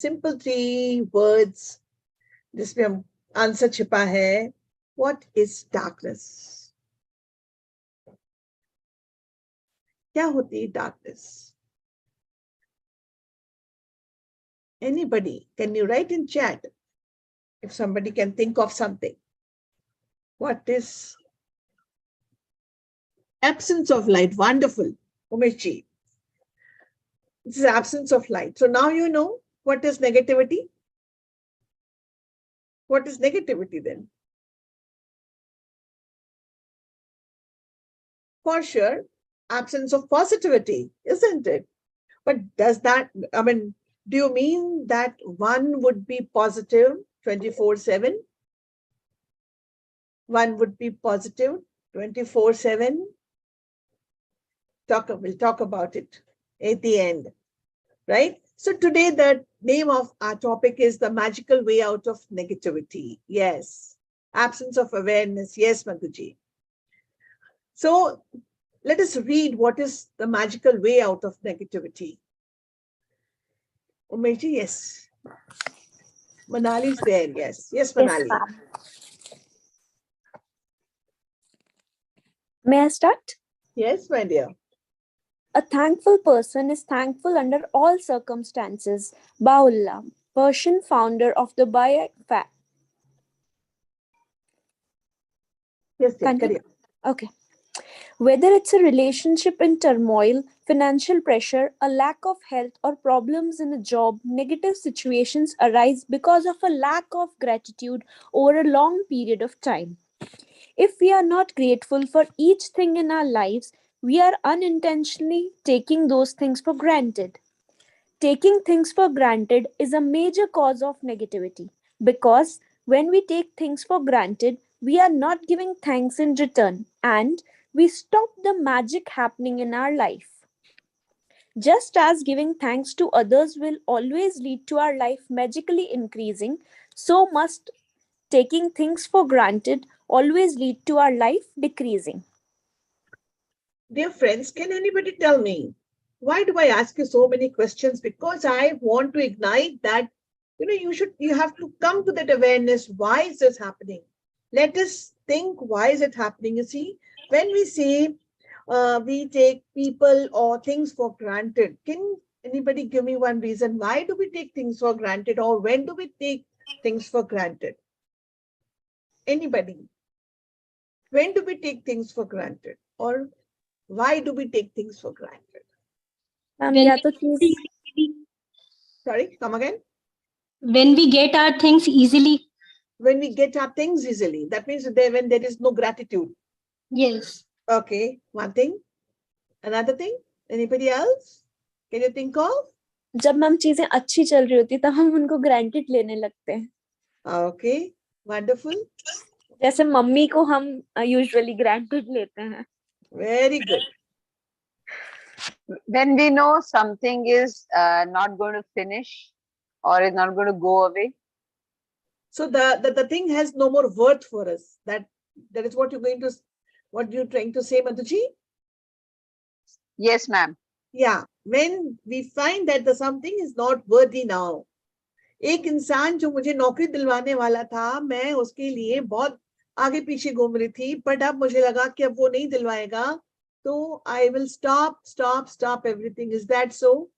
simple 3 words जिसमें हम answer छिपा है. What is darkness? क्या होती है darkness? Anybody, can you write in chat if somebody can think of something? What is absence of light? Wonderful, Umeshji. This is absence of light. So now you know what is negativity. What is negativity then? For sure, absence of positivity, isn't it? But does that, do you mean that one would be positive 24/7? One would be positive 24/7? We'll talk about it at the end, right? So today the name of our topic is the magical way out of negativity. Yes. Absence of awareness. Yes, Madhuji. So let us read what is the magical way out of negativity. Umesh, yes. Manali is there. Yes. Yes, Manali. Yes, may I start? Yes, my dear. A thankful person is thankful under all circumstances. Baha'u'llah, Persian founder of the Baha'i faith. Yes, dear. Okay. Whether it's a relationship in turmoil, financial pressure, a lack of health, or problems in a job, negative situations arise because of a lack of gratitude over a long period of time. If we are not grateful for each thing in our lives, we are unintentionally taking those things for granted. Taking things for granted is a major cause of negativity because when we take things for granted, we are not giving thanks in return and we stop the magic happening in our life. Just as giving thanks to others will always lead to our life magically increasing, so must taking things for granted always lead to our life decreasing. Dear friends, can anybody tell me, why do I ask you so many questions? Because I want to ignite that, you have to come to that awareness. Why is this happening? Let us think, why is it happening? You see, when we say we take people or things for granted, can anybody give me one reason? Why do we take things for granted, or when do we take things for granted? Anybody? When do we take things for granted? Or why do we take things for granted? Sorry, come again. When we get our things easily. When we get our things easily, that means when there is no gratitude. Yes. Okay, one thing. Another thing. Anybody else? Can you think of? जब हम चीजें अच्छी चल रही होती तब हम उनको ग्रांटेड लेने लगते हैं. Okay, wonderful. जैसे मम्मी को हम यूजुअली ग्रांटेड लेते हैं. Very good. When we know something is not going to finish or is not going to go away. So the thing has no more worth for us. That is what you're trying to say, Madhuji? Yes, ma'am. Yeah. When we find that the something is not worthy now. एक इंसान जो मुझे नौकरी दिलवाने वाला था, मैं उसके लिए बहुत आगे पीछे घूम रही थी, but अब मुझे लगा कि अब वो नहीं दिलवाएगा, तो I will stop everything. Is that so?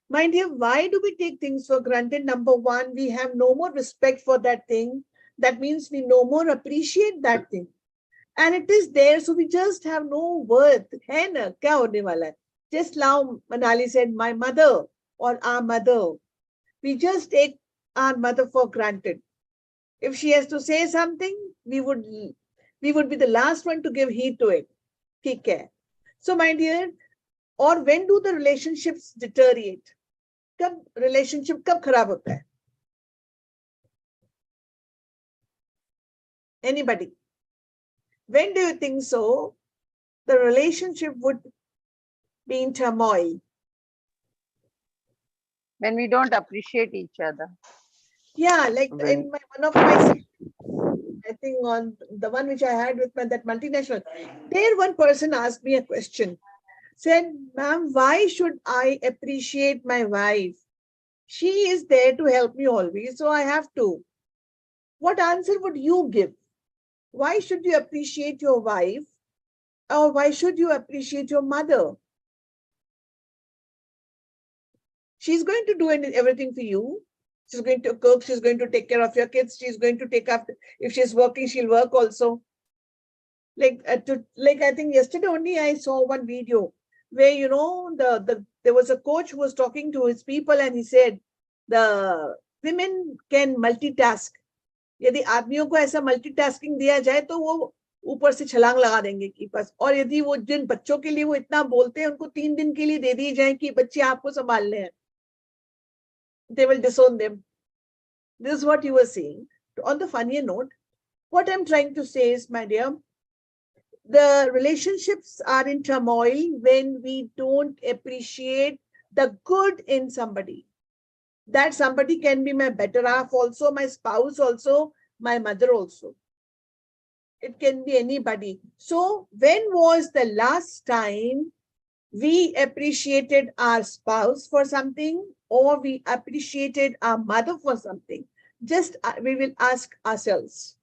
My dear, why do we take things for granted? Number one, we have no more respect for that thing. That means we no more appreciate that thing. And it is there, so we just have no worth. है ना? क्या होने वाला है? Just now, Manali said, my mother or our mother. We just take our mother for granted. If she has to say something, we would be the last one to give heed to it. ठीक है. So, my dear, or when do the relationships deteriorate? कब relationship कब खराब होता है? Anybody? When do you think so? The relationship would be in turmoil. When we don't appreciate each other. Yeah, like in one of my, I think on the one which I had with that multinational, there one person asked me a question. Said, ma'am, why should I appreciate my wife? She is there to help me always, so I have to. What answer would you give? Why should you appreciate your wife? Or why should you appreciate your mother? She's going to do everything for you. She's going to cook. She's going to take care of your kids. She's going to take after. If she's working, she'll work also. Like I think yesterday only I saw one video where there was a coach who was talking to his people and he said the women can multitask. यदि आदमियों को ऐसा multitasking दिया जाए तो वो ऊपर से छलांग लगा देंगे कि बस, और यदि वो जिन बच्चों के लिए वो इतना बोलते हैं उनको 3 दिन के लिए दे दी जाए कि बच्चे आपको संभालने हैं, they will disown them. This is what you were saying. On the funnier note, what I'm trying to say is, my dear, the relationships are in turmoil when we don't appreciate the good in somebody. That somebody can be my better half also, my spouse also, my mother also. It can be anybody. So when was the last time we appreciated our spouse for something, or we appreciated our mother for something? Just we will ask ourselves.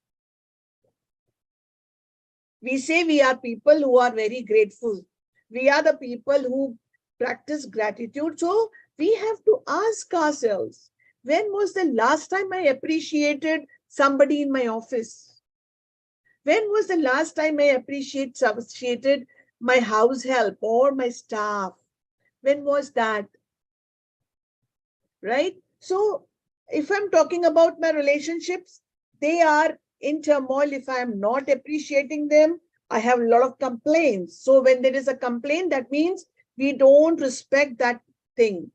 We say we are people who are very grateful. We are the people who practice gratitude. So we have to ask ourselves, when was the last time I appreciated somebody in my office? When was the last time I appreciated my house help or my staff? When was that? Right? So if I'm talking about my relationships, they are in turmoil. If I'm not appreciating them, I have a lot of complaints. So when there is a complaint, that means we don't respect that thing,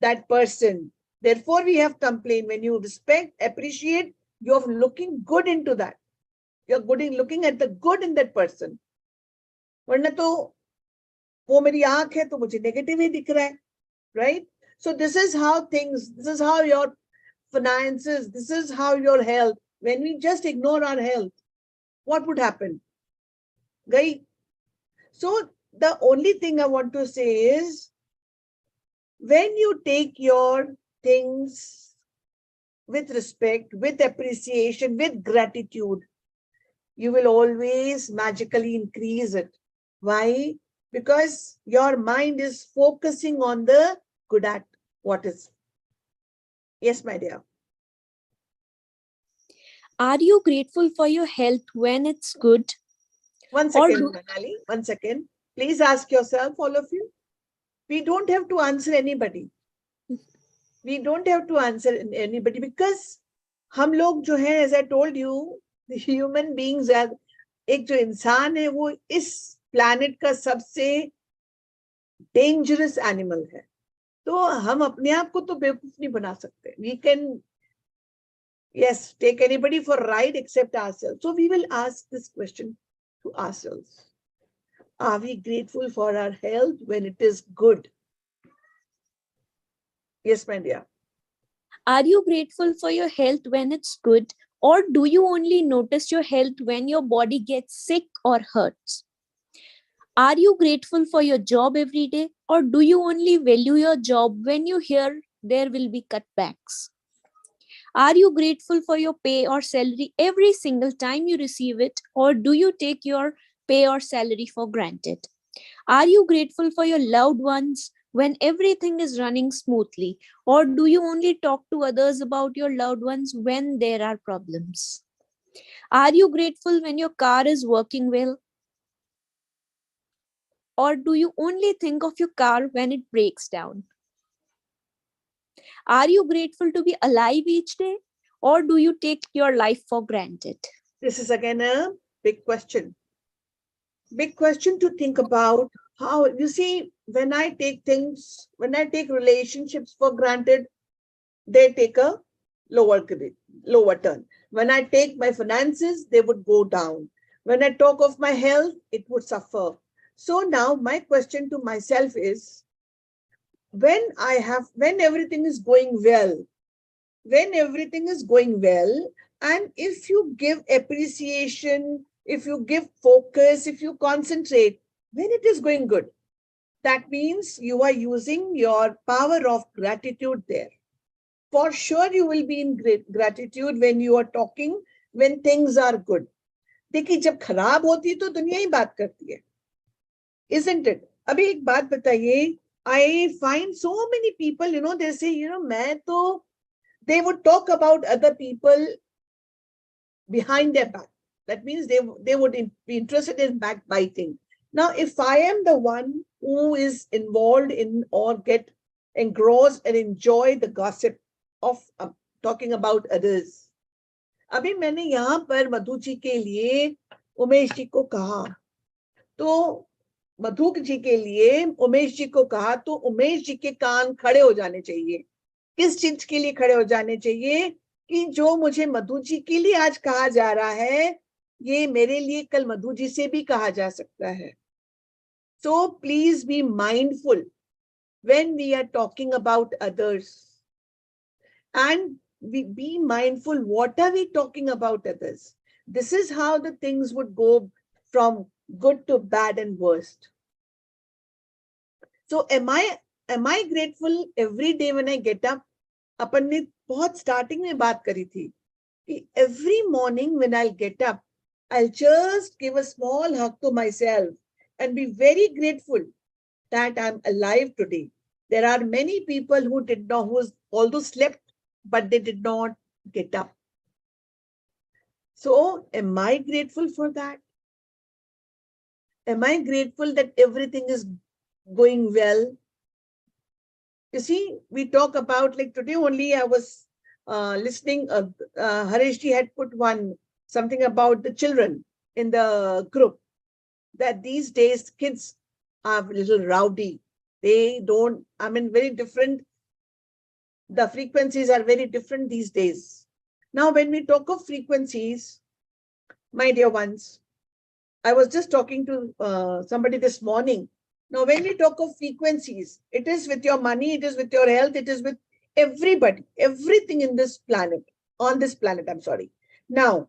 that person. Therefore, we have complaint. When you respect, appreciate, you're looking good into that. You're looking at the good in that person. वरना तो वो मेरी आंख है तो मुझे negative ही दिख रहा है, right? So this is how things, this is how your finances, this is how your health. When we just ignore our health, what would happen? Gai? So the only thing I want to say is, when you take your things with respect, with appreciation, with gratitude, you will always magically increase it. Why? Because your mind is focusing on the good at what is. Yes, my dear. Are you grateful for your health when it's good? One second, Manali, 1 second. Please ask yourself, all of you. We don't have to answer anybody. We don't have to answer anybody, because हम लोग जो हैं, as I told you, the human beings are, एक जो इंसान है वो इस planet का सबसे dangerous animal है. तो हम अपने आप को तो बेवकूफ नहीं बना सकते. We can, yes, take anybody for a ride except ourselves. So we will ask this question to ourselves. Are we grateful for our health when it is good? Yes, my dear. Are you grateful for your health when it's good? Or do you only notice your health when your body gets sick or hurts? Are you grateful for your job every day? Or do you only value your job when you hear there will be cutbacks? Are you grateful for your pay or salary every single time you receive it? Or do you take your pay or salary for granted? Are you grateful for your loved ones when everything is running smoothly? Or do you only talk to others about your loved ones when there are problems? Are you grateful when your car is working well? Or do you only think of your car when it breaks down? Are you grateful to be alive each day? Or do you take your life for granted? This is again a big question. Big question to think about. How, you see, when I take relationships for granted, they take a lower turn. When I take my finances, they would go down. When I talk of my health, it would suffer. So now my question to myself is, when everything is going well, and if you give appreciation, if you give focus, if you concentrate, when it is going good, that means you are using your power of gratitude there. for sure you will be in great gratitude when you are talking, when things are good. देखिए जब खराब होती है तो दुनिया ही बात करती है, isn't it? अभी एक बात बताइए, I find so many people, they say, मैं तो, they would talk about other people behind their back. That means they would be interested in backbiting. Now, if I am the one who is involved in or get engrossed and enjoy the gossip of talking about others. अभी मैंने यहाँ पर मधु जी के लिए उमेश जी को कहा, तो मधु जी के लिए उमेश जी को कहा, तो उमेश जी के कान खड़े हो जाने चाहिए. किस चीज के लिए खड़े हो जाने चाहिए? कि जो मुझे मधु जी के लिए आज कहा जा रहा है, ये मेरे लिए कल मधु जी से भी कहा जा सकता है. So please be mindful when we are talking about others, and we be mindful what are we talking about others. This is how the things would go from good to bad and worst. So am I grateful every day when I get up? अपन ने बहुत starting में बात करी थी कि every morning when I'll get up, I'll just give a small hug to myself and be very grateful that I'm alive today. There are many people who did not, who although slept, but they did not get up. So am I grateful for that? Am I grateful that everything is going well? You see, we talk about, like today only I was listening, Harish ji had put something about the children in the group, that these days kids are a little rowdy. They don't, very different. The frequencies are very different these days. Now, when we talk of frequencies, my dear ones, I was just talking to somebody this morning. Now, when we talk of frequencies, it is with your money, it is with your health, it is with everybody, everything in this planet, on this planet, I'm sorry. Now,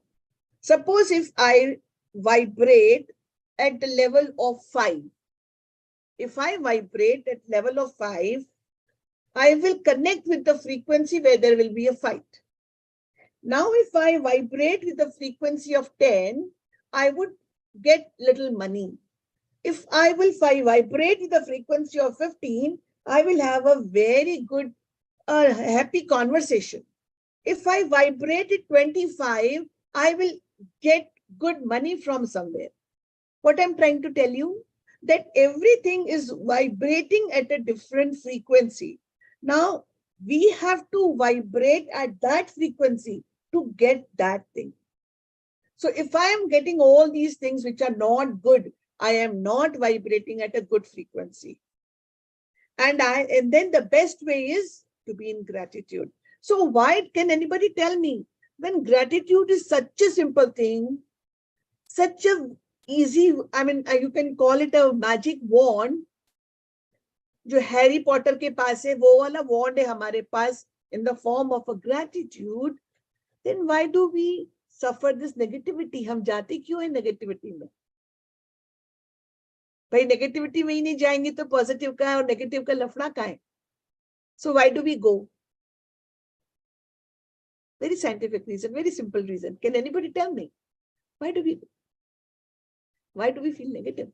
suppose if I vibrate at the level of 5, if I vibrate at level of 5, I will connect with the frequency where there will be a fight. Now, if I vibrate with the frequency of 10, I would get little money. If I will vibrate with the frequency of 15, I will have a very good, happy conversation. If I vibrate at 25, I will get good money from somewhere. What I'm trying to tell you, that everything is vibrating at a different frequency. Now, we have to vibrate at that frequency to get that thing. So if I am getting all these things which are not good, I am not vibrating at a good frequency. And then the best way is to be in gratitude. So why can anybody tell me, when gratitude is such a simple thing, such a easy, you can call it a magic wand, जो Harry Potter के पास है वो वाला wand है हमारे पास in the form of a gratitude, then why do we suffer this negativity? हम जाते क्यों है negativity में? भाई negativity में ही नहीं जाएंगे तो positive का और negative का लफड़ा का है. So why do we go? Very scientific reason, very simple reason. Can anybody tell me? Why do we go? Why do we feel negative?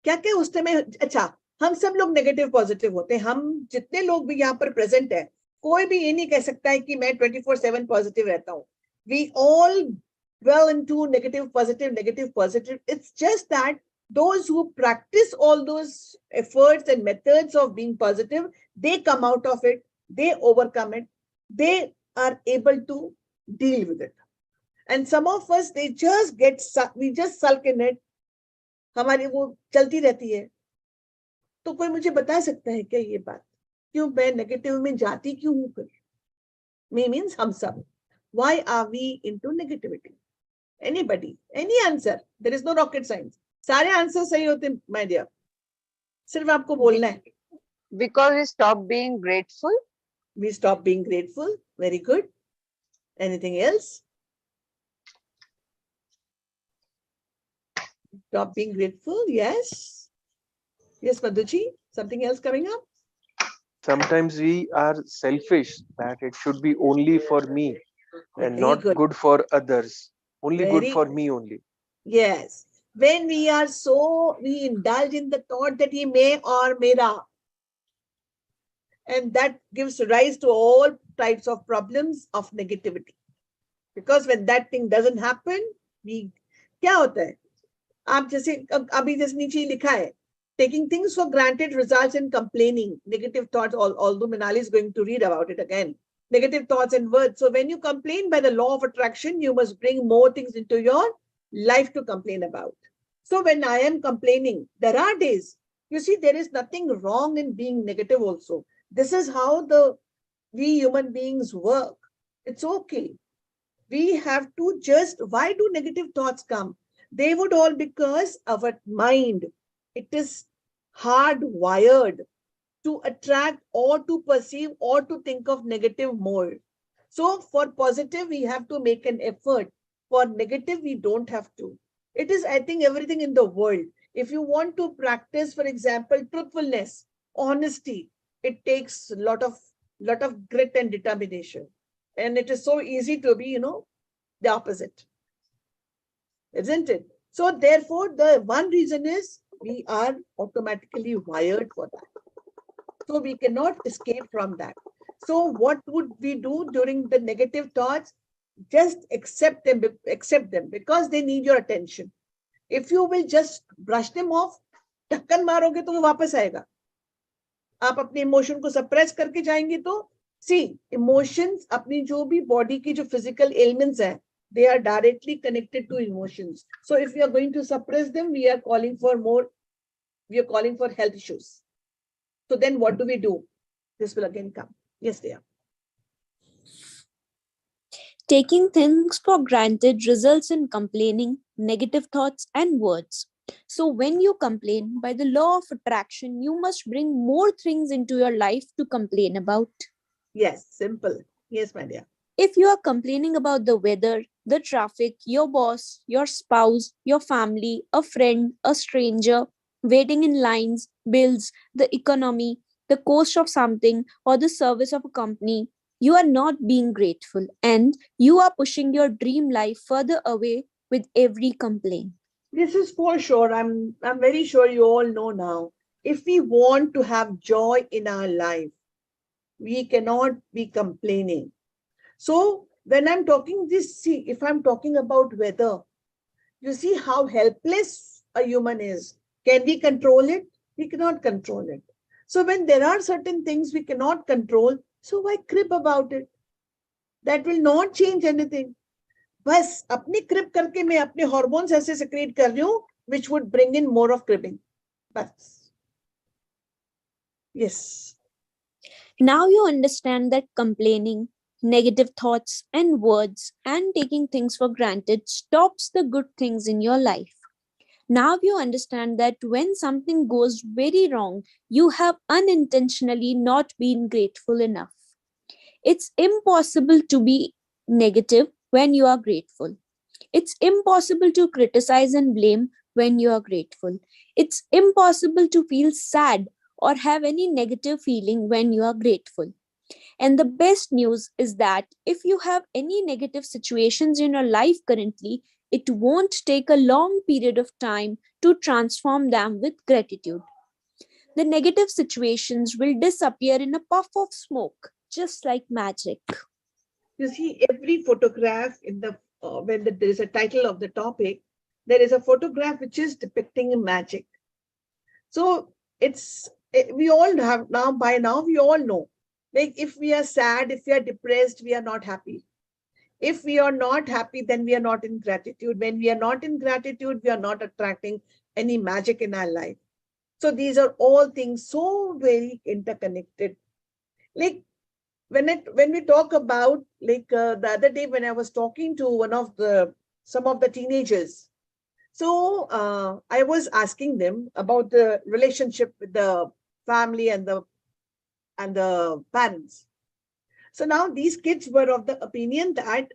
क्या क्या उस समय, अच्छा हम सब लोग नेगेटिव पॉजिटिव होते हैं. हम जितने लोग भी यहाँ पर प्रेजेंट है, कोई भी ये नहीं कह सकता है कि मैं 24/7 पॉजिटिव रहता हूँ. We all dwell into negative, positive. It's just that those who practice all those efforts and methods of being positive, they come out of it, they overcome it, they are able to deal with it. And some of us, we just sulk in it. हमारी वो चलती रहती है. तो कोई मुझे बता सकता है क्या ये बात, क्यों मैं नेगेटिव में जाती क्यों हूं? फिर मीन्स हम सब. Why are we into negativity? Anybody? Any answer? There is no rocket science. सारे आंसर सही होते हैं my dear. सिर्फ आपको बोलना है. Because we stop being grateful. We stop being grateful. Very good. Anything else? Stop being grateful. Yes. Yes, Madhuji. Something else coming up? Sometimes we are selfish that it should be only for me and Very not good. good for others. Only good Very for good. me only. Yes. When we are so, we indulge in the thought that he may or mera, and that gives rise to all types of problems of negativity. Because when that thing doesn't happen, we, क्या होता है? आप जैसे अभी जैसे नीचे लिखा है, taking things for granted results in complaining, negative thoughts, although Minali is going to read about it again. Negative thoughts and words. So when you complain by the law of attraction, you must bring more things into your life to complain about. So when I am complaining, there are days, you see, there is nothing wrong in being negative also. This is how we human beings work. It's okay. We have to just, why do negative thoughts come? They would all, because our mind, it is hardwired to attract or to perceive or to think of negative more. So for positive, we have to make an effort. For negative, we don't have to. It is, I think, everything in the world. If you want to practice, for example, truthfulness, honesty, it takes a lot of grit and determination. And it is so easy to be, the opposite. Isn't it? So therefore, the one reason is we are automatically wired for that. So we cannot escape from that. So what would we do during the negative thoughts? Just accept them because they need your attention. If you will just brush them off, ढक्कन मारोगे तो वो वापस आएगा. आप अपने emotion को suppress करके जाएंगे तो सी इमोशंस अपनी जो भी बॉडी की जो फिजिकल एलिमेंट्स हैं, they are directly connected to emotions. So if we are going to suppress them, we are calling for health issues. So then what do? This will again come. Yes, they are. Taking things for granted results in complaining, negative thoughts, and words. So, when you complain, by the law of attraction, you must bring more things into your life to complain about. Yes, simple. Yes, my dear. If you are complaining about the weather, the traffic, your boss, your spouse, your family, a friend, a stranger, waiting in lines, bills, the economy, the cost of something, or the service of a company, you are not being grateful and you are pushing your dream life further away with every complaint. This is for sure. I'm very sure you all know now. If we want to have joy in our life, we cannot be complaining. So when I'm talking this, see, if I'm talking about weather, you see how helpless a human is. Can we control it? We cannot control it. So when there are certain things we cannot control, so why crib about it? That will not change anything. बस अपनी क्रिप करके मैं अपने hormones ऐसे secret कर रही हूँ which would bring in more of cribbing. बस. Yes. Now you understand that complaining, negative thoughts and words, and taking things for granted stops the good things in your life. Now you understand that when something goes very wrong, you have unintentionally not been grateful enough. It's impossible to be negative when you are grateful. It's impossible to criticize and blame when you are grateful. It's impossible to feel sad or have any negative feeling when you are grateful. And the best news is that if you have any negative situations in your life currently, it won't take a long period of time to transform them with gratitude. The negative situations will disappear in a puff of smoke, just like magic. You see, every photograph in the when there is a title of the topic, there is a photograph which is depicting magic. So we all have now, by now we all know, like if we are sad, if we are depressed, we are not happy. If we are not happy, then we are not in gratitude. When we are not in gratitude, we are not attracting any magic in our life. So these are all things so very interconnected. Like when we talk about, like the other day when I was talking to some of the teenagers, so I was asking them about the relationship with the family and the parents. So now these kids were of the opinion that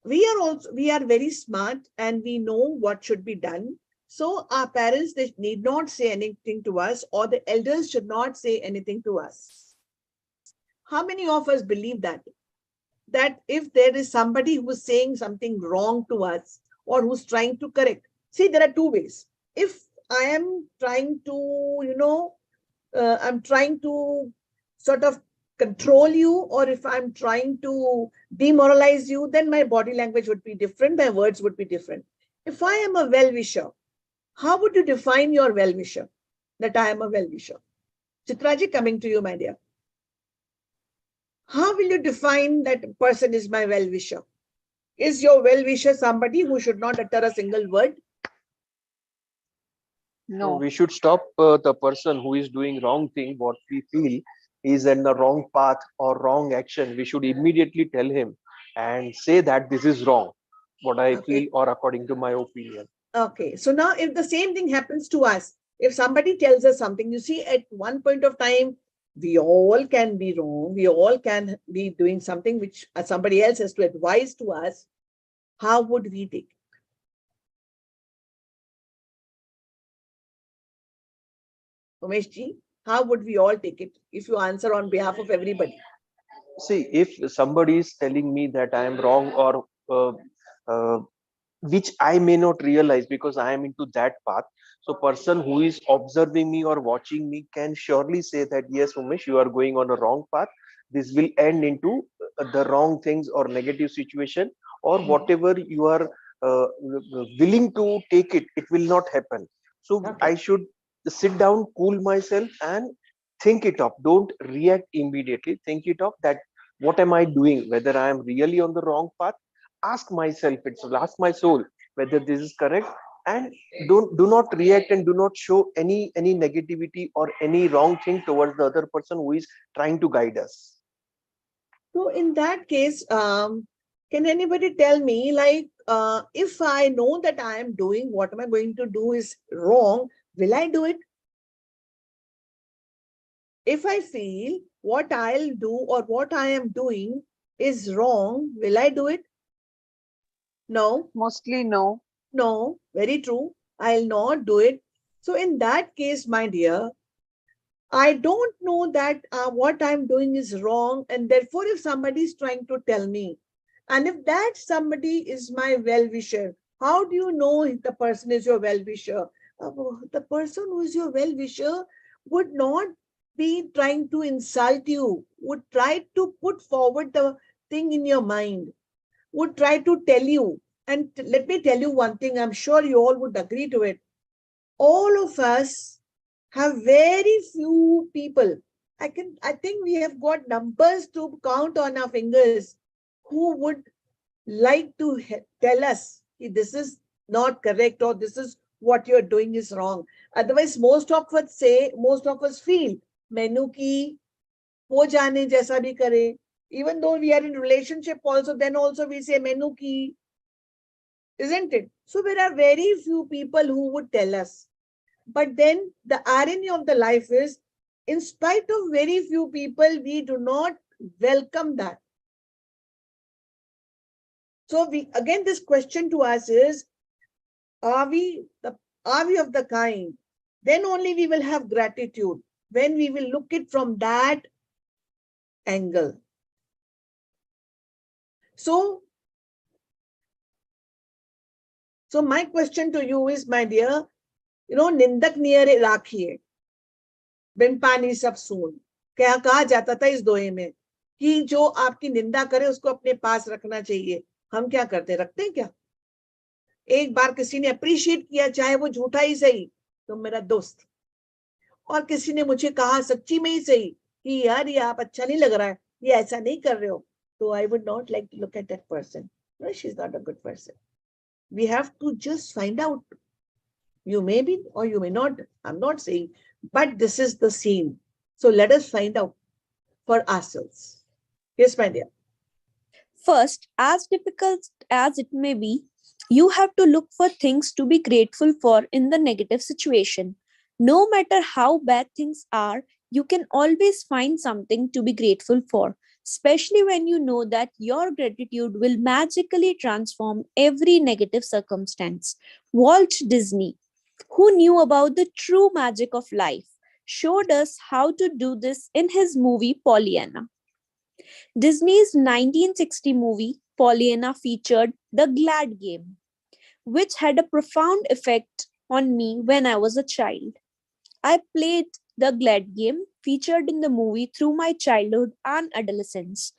we are very smart and we know what should be done. So our parents, they need not say anything to us, or the elders should not say anything to us. How many of us believe that? That if there is somebody who is saying something wrong to us or who's trying to correct, see, there are two ways. If I am trying to, I'm trying to sort of control you, or if I'm trying to demoralize you, then my body language would be different, my words would be different. If I am a well-wisher, how would you define your well-wisher? That I am a well-wisher. Chitraji, coming to you, my dear. How will you define that person is my well-wisher? Is your well-wisher somebody who should not utter a single word? No. We should stop the person who is doing wrong thing, what we feel is in the wrong path or wrong action. We should immediately tell him and say that this is wrong, what I feel or according to my opinion. Okay, so now if the same thing happens to us, if somebody tells us something, you see, at one point of time, we all can be wrong. We all can be doing something which somebody else has to advise to us. How would we take it? Umesh ji, how would we all take it if you answer on behalf of everybody? See, if somebody is telling me that I am wrong, or which I may not realize because I am into that path. So person who is observing me or watching me can surely say that, yes, Umesh, you are going on a wrong path. This will end into the wrong things or negative situation, or whatever you are willing to take it, it will not happen. So I should sit down, cool myself and think it up. Don't react immediately. Think it up that what am I doing? Whether I am really on the wrong path, ask myself, ask my soul whether this is correct, and do not react and do not show any negativity or any wrong thing towards the other person who is trying to guide us. So in that case, can anybody tell me, like, if I know that I am doing what am I going to do is wrong, will I do it? If I feel what I'll do or what I am doing is wrong, will I do it? No. Mostly no. No, very true. I'll not do it. So in that case, my dear, I don't know that what I'm doing is wrong. And therefore, if somebody is trying to tell me, and if that somebody is my well-wisher, how do you know if the person is your well-wisher? The person who is your well-wisher would not be trying to insult you, would try to put forward the thing in your mind, would try to tell you. And let me tell you one thing, I'm sure you all would agree to it. All of us have very few people. I think we have got numbers to count on our fingers who would like to tell us this is not correct or this is what you're doing is wrong. Otherwise, most of us feel, menu ki ho jaane jaisa bhi kare. Even though we are in relationship also, then also we say menu ki, isn't it? So there are very few people who would tell us. But then the irony of the life is, in spite of very few people, we do not welcome that. So again, this question to us is, are we of the kind? Then only we will have gratitude, when we will look it from that angle. So my question to you is, my dear, निंदक near राखिए बिन पानी सब सून. क्या कहा जाता था इस दोहे में कि जो आपकी निंदा करे उसको अपने पास रखना चाहिए. हम क्या करते, रखते हैं क्या? एक बार किसी ने अप्रिशिएट किया, चाहे वो झूठा ही सही, तुम मेरा दोस्त, और किसी ने मुझे कहा सच्ची में ही सही कि यार ये आप अच्छा नहीं लग रहा है, ये ऐसा नहीं कर रहे हो, तो I would not like to look at that person. No, she's not a good person. We have to just find out. You may be or you may not. I'm not saying, but this is the scene. So let us find out for ourselves. Yes, my dear. First, as difficult as it may be, you have to look for things to be grateful for in the negative situation. No matter how bad things are, you can always find something to be grateful for, especially when you know that your gratitude will magically transform every negative circumstance. Walt Disney, who knew about the true magic of life, showed us how to do this in his movie Pollyanna. Disney's 1960 movie Pollyanna featured the Glad Game, which had a profound effect on me when I was a child. I played the Glad Game featured in the movie through my childhood and adolescence.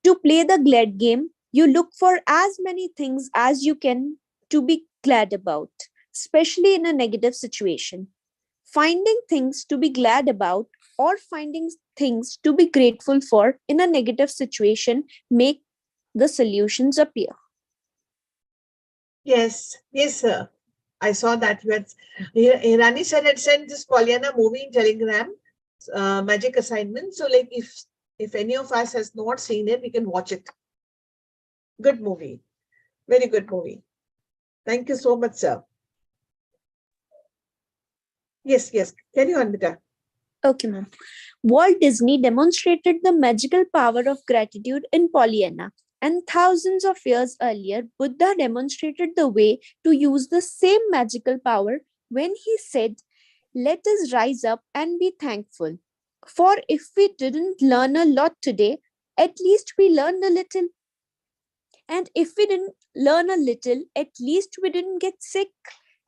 To play the Glad Game, you look for as many things as you can to be glad about, especially in a negative situation. Finding things to be glad about or finding things to be grateful for in a negative situation make the solutions appear. Yes, yes, sir. I saw that. Hirani sir had sent this Pollyanna movie in Telegram, magic assignment. So, like, if any of us has not seen it, we can watch it. Good movie, very good movie. Thank you so much, sir. Yes, carry on, Bita. Okay, ma'am. Walt Disney demonstrated the magical power of gratitude in Pollyanna, and thousands of years earlier, Buddha demonstrated the way to use the same magical power when he said, "Let us rise up and be thankful. For if we didn't learn a lot today, at least we learned a little. And if we didn't learn a little, at least we didn't get sick.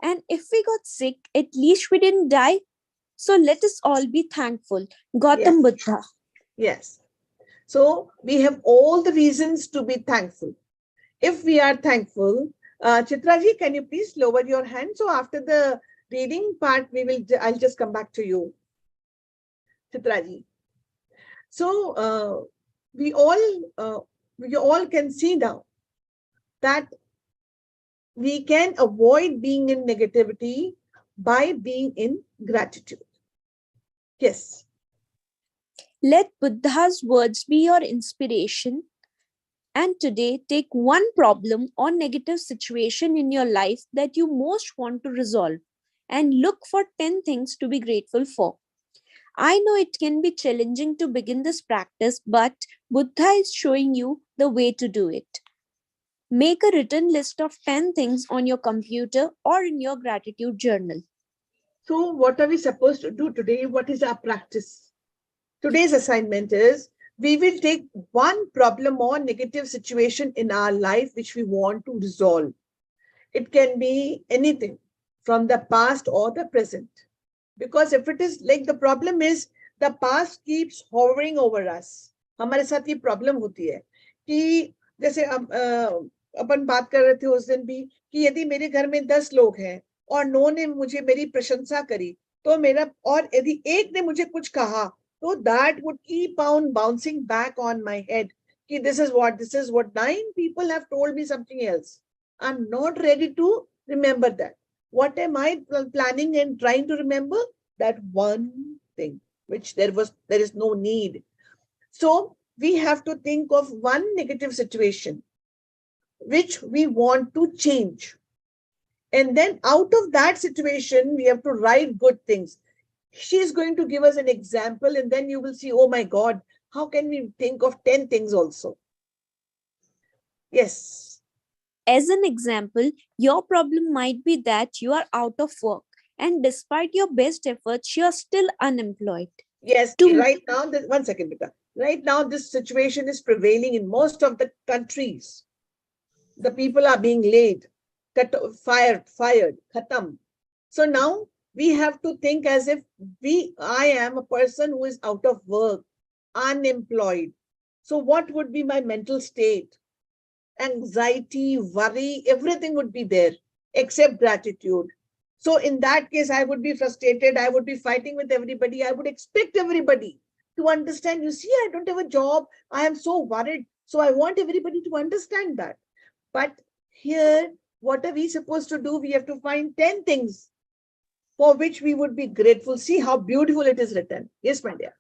And if we got sick, at least we didn't die. So let us all be thankful." Gautam Yes. Buddha. Yes. So we have all the reasons to be thankful. If we are thankful, Chitraji, can you please lower your hand? So after the reading part, I'll just come back to you, Chitraji. So we all can see now that we can avoid being in negativity by being in gratitude. Yes. Let Buddha's words be your inspiration. And today, take one problem or negative situation in your life that you most want to resolve and look for 10 things to be grateful for. I know it can be challenging to begin this practice, but Buddha is showing you the way to do it. Make a written list of 10 things on your computer or in your gratitude journal. So what are we supposed to do today? What is our practice? Today's assignment is we will take one problem or negative situation in our life which we want to resolve. It can be anything from the past or the present. Because if it is like the problem is the past keeps hovering over us. हमारे साथ ये problem होती है कि जैसे अपन बात कर रहे थे उस दिन भी कि यदि मेरे घर में 10 लोग हैं और 9 ने मुझे मेरी प्रशंसा करी तो मेरा और यदि एक ने मुझे कुछ कहा तो that would keep on bouncing back on my head कि this is what 9 people have told me something else. I'm not ready to remember that. What am I planning and trying to remember? That one thing which there is no need. So we have to think of one negative situation which we want to change. And then out of that situation, we have to write good things. She's going to give us an example and then you will see, oh my God, how can we think of 10 things also? Yes. As an example, your problem might be that you are out of work and despite your best efforts, you are still unemployed. Yes, right now, one second, Bita. Right now, this situation is prevailing in most of the countries. The people are being laid, fired, khatam. So now we have to think as if I am a person who is out of work, unemployed. So what would be my mental state? Anxiety, worry, everything would be there except gratitude. So in that case, I would be frustrated. I would be fighting with everybody. I would expect everybody to understand. You see, I don't have a job. I am so worried. So I want everybody to understand that. But here, what are we supposed to do? We have to find 10 things for which we would be grateful. See how beautiful it is written. Yes, my dear.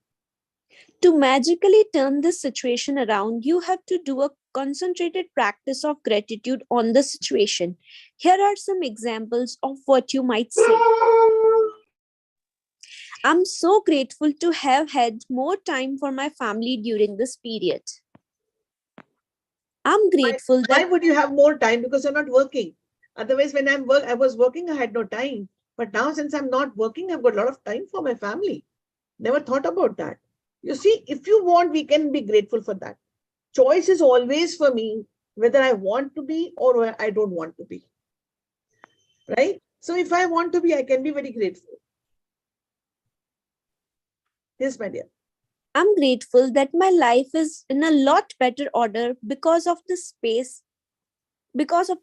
To magically turn this situation around, you have to do a concentrated practice of gratitude on the situation. Here are some examples of what you might say. I'm so grateful to have had more time for my family during this period. I'm grateful Why would you have more time? Because you're not working. Otherwise, when I was working, I had no time. But now, since I'm not working, I've got a lot of time for my family. Never thought about that. You see, if you want, we can be grateful for that. Choice is always for me, whether I want to be or I don't want to be. Right? So if I want to be, I can be very grateful. Yes, my dear. I'm grateful that my life is in a lot better order because of the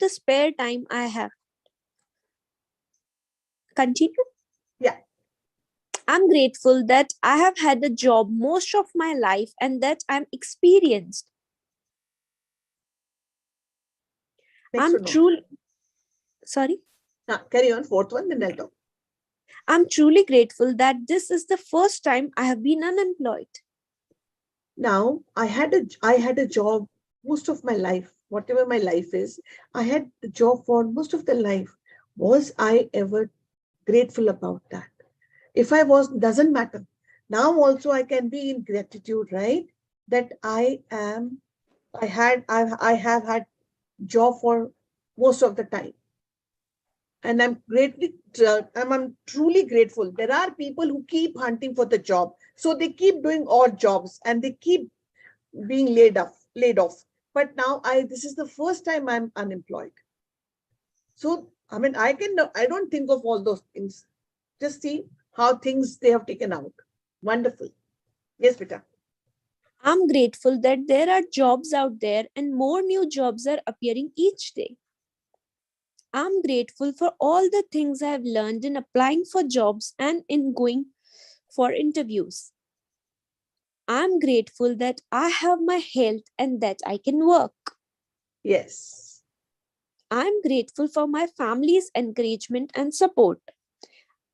spare time I have. Continue. Yeah. I'm grateful that I have had a job most of my life and that I'm experienced. Next I'm one. truly sorry. Carry on. Fourth one, then I'll talk. I'm truly grateful that this is the first time I have been unemployed. Now, I had a job most of my life, whatever my life is. I had the job for most of the life. Was I ever grateful about that? If I was, doesn't matter. Now also I can be in gratitude, right? That I have had job for most of the time. And I'm I'm truly grateful. There are people who keep hunting for the job. So they keep doing odd jobs and they keep being laid off. But now this is the first time I'm unemployed. So, I mean, I don't think of all those things. Just see how things they have taken out. Wonderful. Yes, Beta. I'm grateful that there are jobs out there and more new jobs are appearing each day. I'm grateful for all the things I've learned in applying for jobs and in going for interviews. I'm grateful that I have my health and that I can work. Yes. I'm grateful for my family's encouragement and support.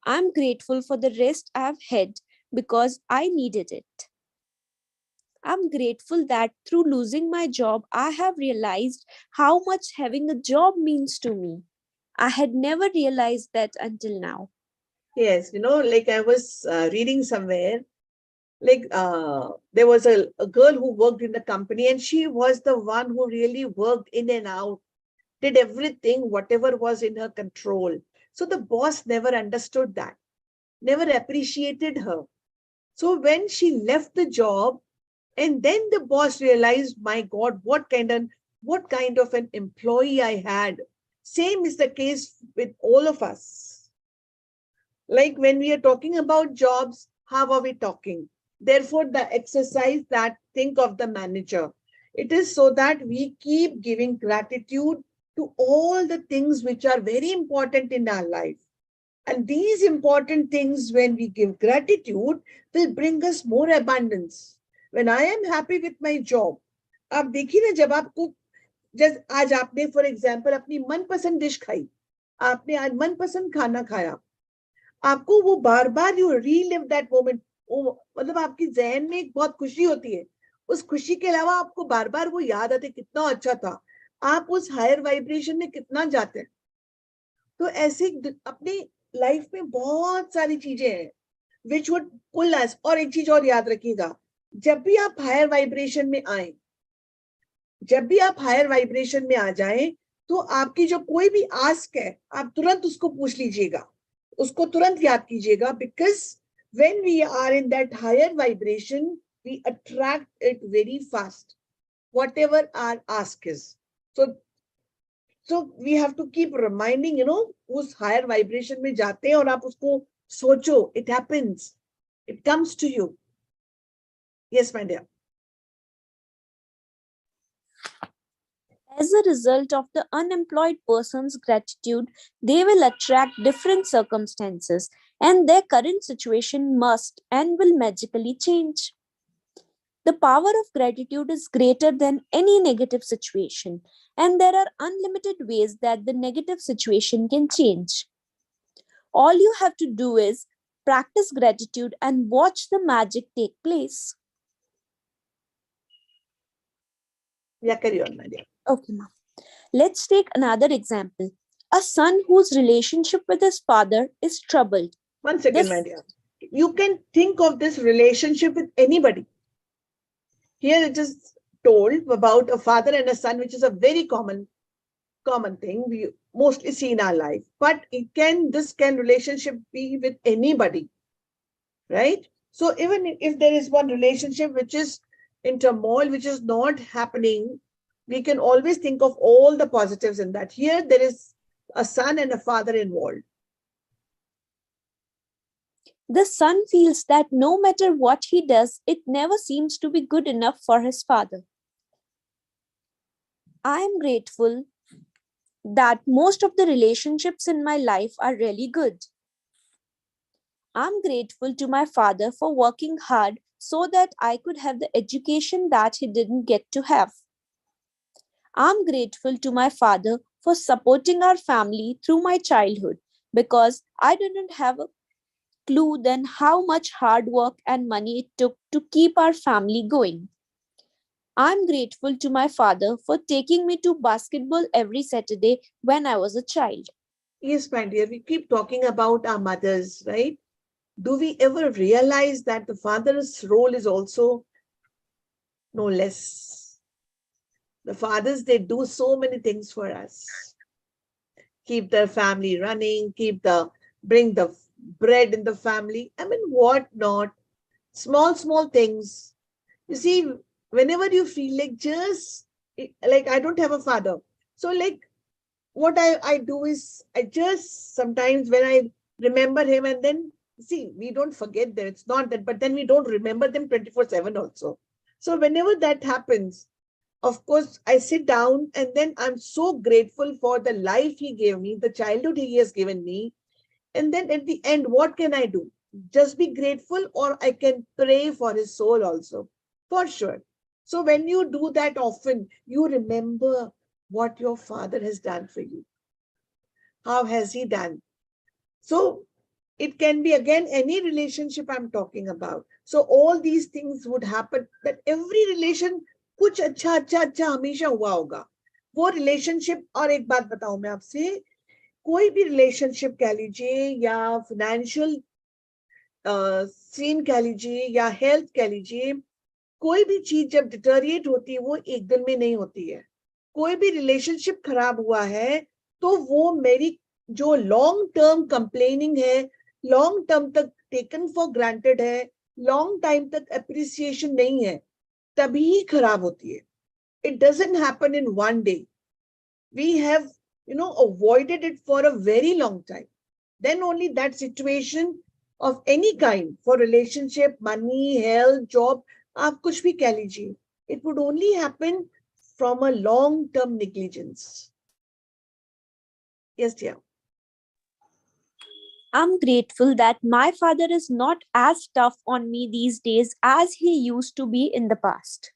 I'm grateful for the rest I've had because I needed it. I'm grateful that through losing my job, I have realized how much having a job means to me. I had never realized that until now. Yes. Like I was reading somewhere, like there was a girl who worked in the company and she was the one who really worked in and out, did everything, whatever was in her control. So the boss never understood that, never appreciated her. So when she left the job, and then the boss realized, my God, what kind of an employee I had. Same is the case with all of us. Like when we are talking about jobs, how are we talking? Therefore, the exercise that think of the manager. It is so that we keep giving gratitude to all the things which are very important in our life. And these important things, when we give gratitude, will bring us more abundance. When I am happy with my job, आप देखिए ना, जब आपको आज आपने for example अपनी मनपसंद dish खाई, आपने आज मनपसंद खाना खाया, आपको वो बार बार यू रीलिव दैट मोमेंट, मतलब आपकी जहन में एक बहुत खुशी होती है, उस खुशी के अलावा आपको बार बार वो याद आते कितना अच्छा था, आप उस हायर वाइब्रेशन में कितना जाते हैं. तो ऐसे अपनी लाइफ में बहुत सारी चीजें हैं which would pull us. और एक चीज और याद रखिएगा, जब भी आप हायर वाइब्रेशन में आए, जब भी आप हायर वाइब्रेशन में आ जाएं, तो आपकी जो कोई भी आस्क है, आप तुरंत उसको पूछ लीजिएगा, उसको तुरंत याद कीजिएगा, because when we are in that higher vibration, we attract it very fast, whatever our ask is. So we have to keep reminding, उस higher vibration में जाते हैं और आप उसको सोचो, it happens, it comes to you. Yes, my dear. As a result of the unemployed person's gratitude, they will attract different circumstances, and their current situation must and will magically change. The power of gratitude is greater than any negative situation, and there are unlimited ways that the negative situation can change. All you have to do is practice gratitude and watch the magic take place. Yeah, carry on, my dear. Okay, ma'am. Let's take another example. A son whose relationship with his father is troubled. One second, my dear. You can think of this relationship with anybody. Here it is told about a father and a son, which is a very common common thing we mostly see in our life, but this can relationship be with anybody, right? So even if there is one relationship which is in turmoil, which is not happening, we can always think of all the positives in that. Here there is a son and a father involved. The son feels that no matter what he does, it never seems to be good enough for his father. I am grateful that most of the relationships in my life are really good. I'm grateful to my father for working hard so that I could have the education that he didn't get to have. I'm grateful to my father for supporting our family through my childhood, because I didn't have a clue then how much hard work and money it took to keep our family going. I'm grateful to my father for taking me to basketball every Saturday when I was a child. Yes, my dear, we keep talking about our mothers, right? Do we ever realize that the father's role is also no less? The fathers, they do so many things for us. Keep the family running, bring the bread in the family. I mean, what not? Small things. You see, whenever you feel like I don't have a father. So like what I do is I just sometimes when I remember him, and then see, we don't forget them. It's not that, but then we don't remember them 24/7 also. So whenever that happens, of course, I sit down and then I'm so grateful for the life he gave me, the childhood he has given me. And then at the end, what can I do? Just be grateful, or I can pray for his soul also, for sure. So when you do that often, you remember what your father has done for you. How has he done? So it can be again any relationship I'm talking about. So all these things would happen, that every relation कुछ अच्छा हमेशा हुआ होगा वो relationship. और एक बात बताऊं मैं आपसे, कोई भी रिलेशनशिप कह लीजिए या फाइनेंशियल सीन कह लीजिए या हेल्थ कह लीजिए, कोई भी चीज जब डिटोरिएट होती है वो एक दिन में नहीं होती है. कोई भी रिलेशनशिप खराब हुआ है तो वो मेरी जो लॉन्ग टर्म कंप्लेनिंग है, लॉन्ग टर्म तक टेकन फॉर ग्रांटेड है, लॉन्ग टाइम तक अप्रिसिएशन नहीं है, तभी खराब होती है. It doesn't happen in one day. We have, avoided it for a very long time. Then only that situation of any kind, for relationship, money, health, job, आप कुछ भी कह लीजिए, it would only happen from a long-term negligence. Yes, dear. I'm grateful that my father is not as tough on me these days as he used to be in the past.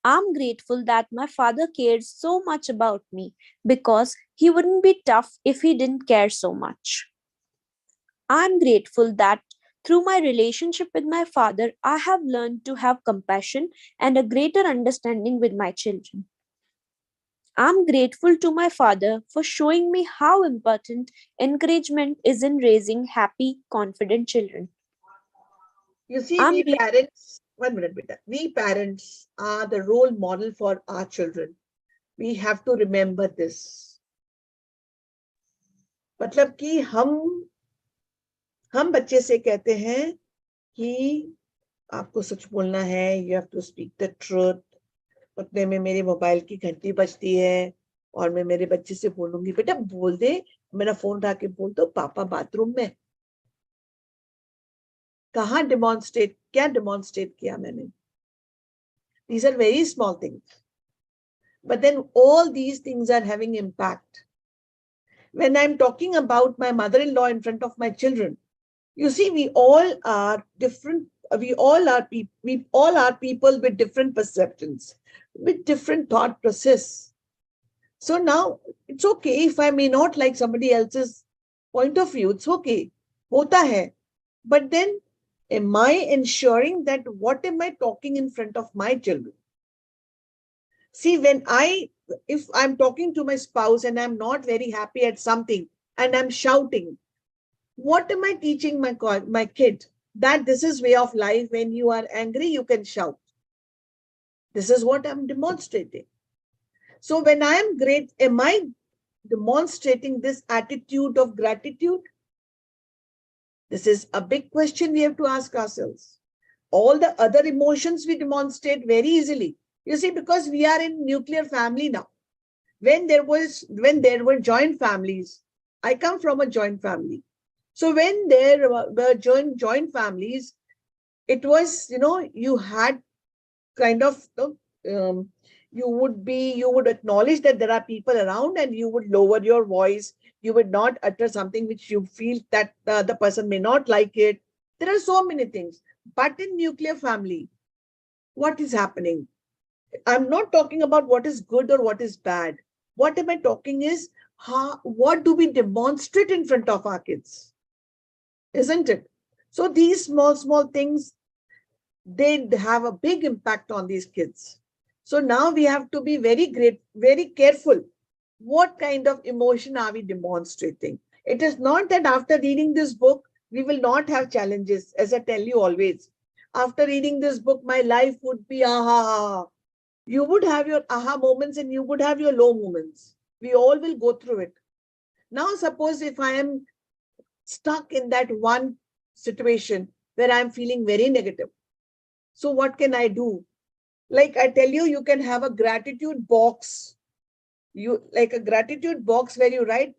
I'm grateful that my father cares so much about me, because he wouldn't be tough if he didn't care so much. I'm grateful that through my relationship with my father, I have learned to have compassion and a greater understanding with my children. I'm grateful to my father for showing me how important encouragement is in raising happy, confident children. You see, we parents, 1 minute, beta. We parents are the role model for our children. We have to remember this. मतलब कि हम बच्चे से कहते हैं कि आपको सच बोलना है, you have to speak the truth. उतने में मेरे मोबाइल की घंटी बजती है और मैं मेरे बच्चे से बोलूंगी, बेटा बोल दे, मेरा फोन उठा के बोल दो पापा बाथरूम में. कहाँ क्या डेमोन्स्ट्रेट किया मैंने? These are very small things, but then all these things are having impact. When I'm talking about my mother-in-law in front of my children, you see, we all are different. We all are people with different perceptions, with different thought process. So now it's okay if I may not like somebody else's point of view. It's okay. Hota hai. But then am I ensuring that what am I talking in front of my children? See, if I'm talking to my spouse and I'm not very happy at something and I'm shouting, what am I teaching my kid? That this is way of life. When you are angry, you can shout. This is what I'm demonstrating. So when I am great, am I demonstrating this attitude of gratitude? This is a big question we have to ask ourselves. All the other emotions we demonstrate very easily. You see, because we are in nuclear family now. When there were joint families, I come from a joint family. So when there were joint families, it was, you had kind of, you would acknowledge that there are people around and you would lower your voice. You would not utter something which you feel that the person may not like it. There are so many things. But in nuclear family, what is happening? I'm not talking about what is good or what is bad. What am I talking is, what do we demonstrate in front of our kids? Isn't it? So these small things, they have a big impact on these kids. So now we have to be very careful. What kind of emotion are we demonstrating? It is not that after reading this book, we will not have challenges. As I tell you always, after reading this book, my life would be aha. You would have your aha moments and you would have your low moments. We all will go through it. Now, suppose if I am stuck in that one situation where I'm feeling very negative. So what can I do? Like I tell you, you can have a gratitude box. Like a gratitude box where you write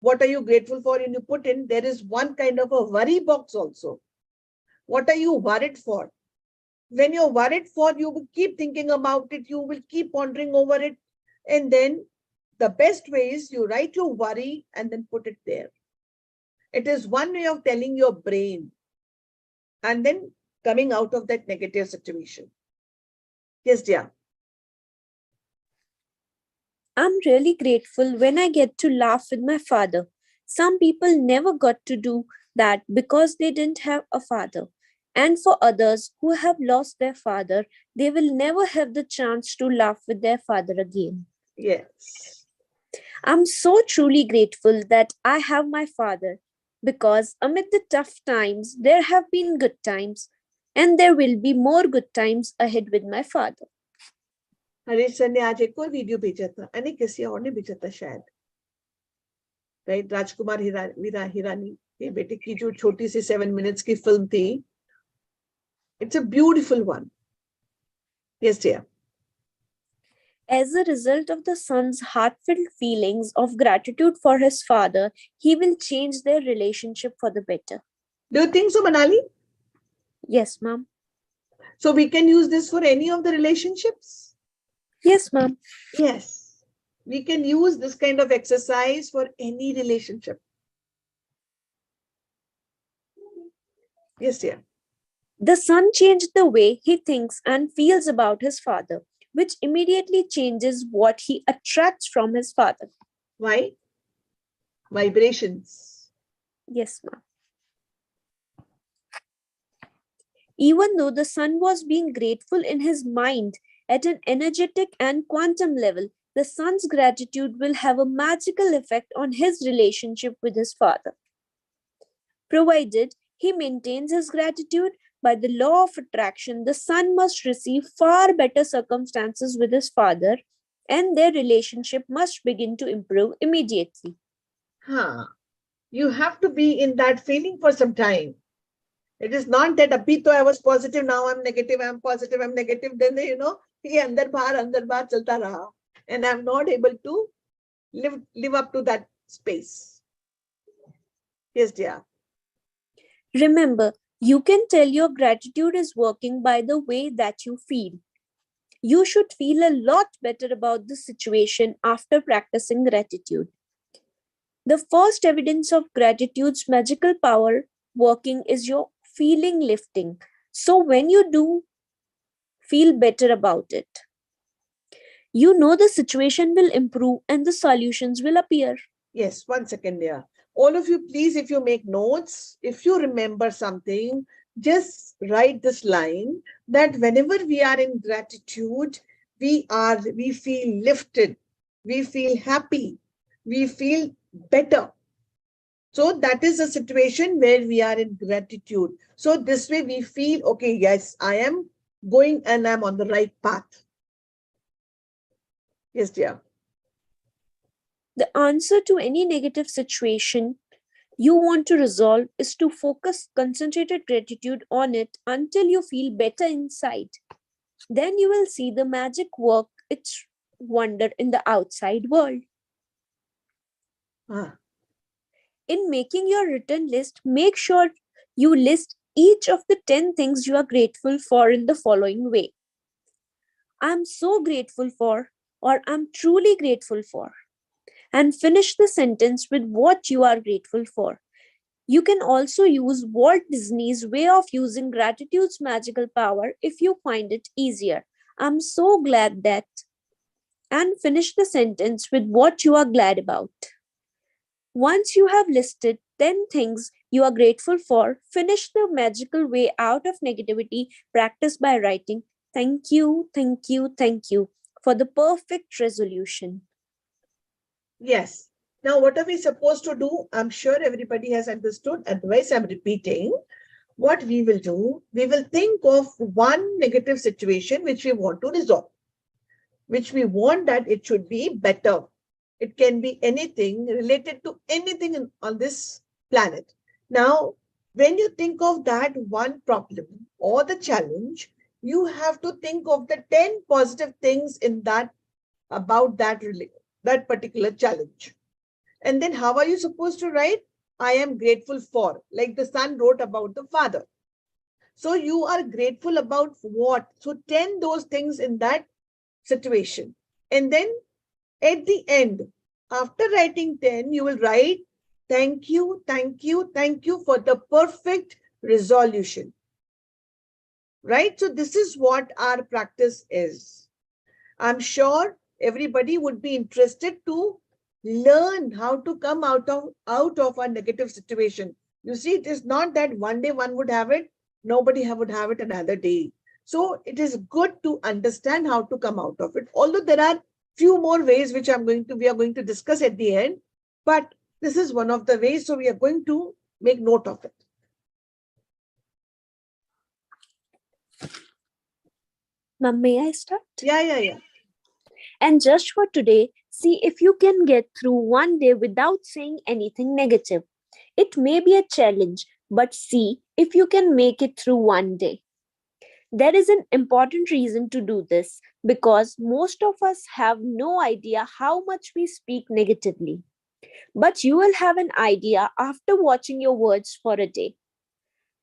what are you grateful for, and you put in, there is one kind of a worry box also. What are you worried for? When you're worried for, you will keep thinking about it. You will keep pondering over it. And then the best way is you write your worry and then put it there. It is one way of telling your brain and then coming out of that negative situation. Yes, dear. I'm really grateful when I get to laugh with my father. Some people never got to do that because they didn't have a father. And for others who have lost their father, they will never have the chance to laugh with their father again. Yes. I'm so truly grateful that I have my father, because amid the tough times, there have been good times, and there will be more good times ahead with my father. Harish sir ने आज एक और video भेजा था, अने किसी और ने भेजा था शायद, राइट? राजकुमार हिरानी के बेटे की जो छोटी सी 7 minutes की फिल्म थी. It's a beautiful one. Yes, dear. As a result of the son's heartfelt feelings of gratitude for his father, he will change their relationship for the better. Do you think so, Manali? Yes, ma'am. So we can use this for any of the relationships? Yes, ma'am. Yes. We can use this kind of exercise for any relationship. Yes, dear. The son changed the way he thinks and feels about his father, which immediately changes what he attracts from his father. Why? Vibrations. Yes, ma'am. Even though the son was being grateful in his mind at an energetic and quantum level, the son's gratitude will have a magical effect on his relationship with his father. Provided he maintains his gratitude, by the law of attraction, the son must receive far better circumstances with his father, and their relationship must begin to improve immediately. You have to be in that feeling for some time. It is not that abhi to I was positive, now I'm negative, I'm positive, I'm negative. Then, ye andar bahar chalta raha. And I'm not able to live up to that space. Yes, dear. Remember, you can tell your gratitude is working by the way that you feel. You should feel a lot better about the situation after practicing gratitude. The first evidence of gratitude's magical power working is your feeling lifting. So when you do feel better about it, you know the situation will improve and the solutions will appear. Yes, 1 second, dear. All of you, please, if you make notes, if you remember something, just write this line that whenever we are in gratitude, we feel lifted, we feel happy, we feel better. So that is a situation where we are in gratitude. So this way we feel, okay, yes, I am going and I'm on the right path. Yes, dear. The answer to any negative situation you want to resolve is to focus concentrated gratitude on it until you feel better inside. Then you will see the magic work its wonder in the outside world. Ah, In making your written list, make sure you list each of the 10 things you are grateful for in the following way: I'm so grateful for, or I'm truly grateful for. And finish the sentence with what you are grateful for. You can also use Walt Disney's way of using gratitude's magical power if you find it easier. I'm so glad that. And finish the sentence with what you are glad about. Once you have listed 10 things you are grateful for, finish the magical way out of negativity practice by writing thank you, thank you, thank you for the perfect resolution. yes. Now, what are we supposed to do? I'm sure everybody has understood. Otherwise, I'm repeating. What we will do, we will think of one negative situation which we want to resolve, which we want that it should be better. It can be anything related to anything on this planet. Now, when you think of that one problem or the challenge, you have to think of the 10 positive things in that about that particular challenge. And then how are you supposed to write? I am grateful for, like the son wrote about the father. So you are grateful about what? So 10 those things in that situation. And then at the end, after writing 10, you will write, thank you, thank you, thank you for the perfect resolution. Right? So this is what our practice is. I'm sure everybody would be interested to learn how to come out of a negative situation. You see, it is not that one day one would have it, nobody would have it another day. So it is good to understand how to come out of it. Although there are few more ways which we are going to discuss at the end, but this is one of the ways. So we are going to make note of it. Ma'am, may I start? Yeah. And just for today, see if you can get through one day without saying anything negative. It may be a challenge, but see if you can make it through one day. There is an important reason to do this because most of us have no idea how much we speak negatively. But you will have an idea after watching your words for a day.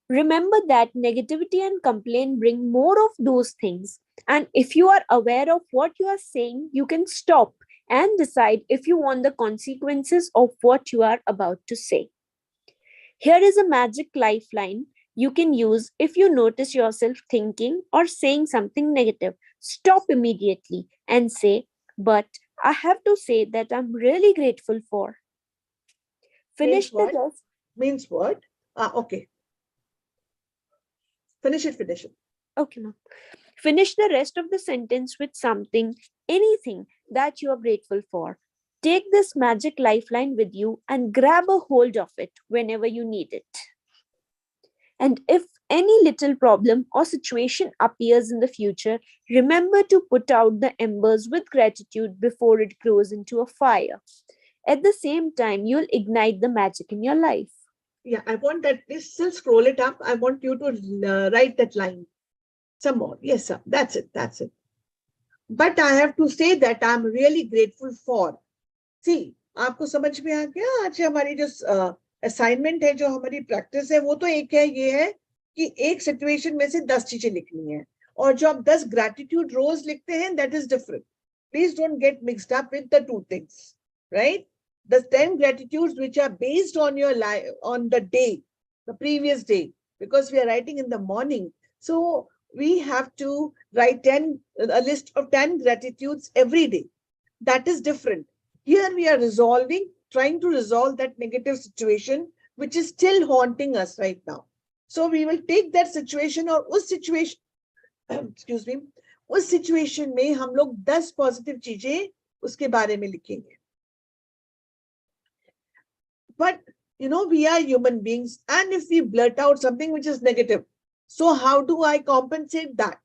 Remember that negativity and complaint bring more of those things. And if you are aware of what you are saying, you can stop and decide if you want the consequences of what you are about to say. Here is a magic lifeline you can use if you notice yourself thinking or saying something negative. Stop immediately and say, but I have to say that I'm really grateful for. Finish the rest. Means what? Okay. Finish it. Okay, ma'am. Finish the rest of the sentence with something, anything that you are grateful for. Take this magic lifeline with you and grab a hold of it whenever you need it. And if any little problem or situation appears in the future, remember to put out the embers with gratitude before it grows into a fire. At the same time, you'll ignite the magic in your life. Yeah, I want that. Please still scroll it up. I want you to write that line. Some more. Yes, sir. That's it. But I have to say that I'm really grateful for. See, आपको समझ में आ गया? आज हमारी जो assignment है, जो हमारी प्रैक्टिस है, वो तो एक है, ये है कि एक सिचुएशन में से 10 चीजें लिखनी है, और जो आप 10 ग्रैटिट्यूड रोज लिखते हैं, that is different. Please don't get mixed up with the two things, right? The 10 gratitudes which are based on your life, on the day, the previous day, because we are writing in the morning. So we have to write a list of 10 gratitudes every day. That is different. Here we are trying to resolve that negative situation, which is still haunting us right now. So we will take that situation or उस situation, excuse me, उस situation में हम लोग 10 positive चीजें उसके बारे में लिखेंगे. But we are human beings, and if we blurt out something which is negative, so how do I compensate that?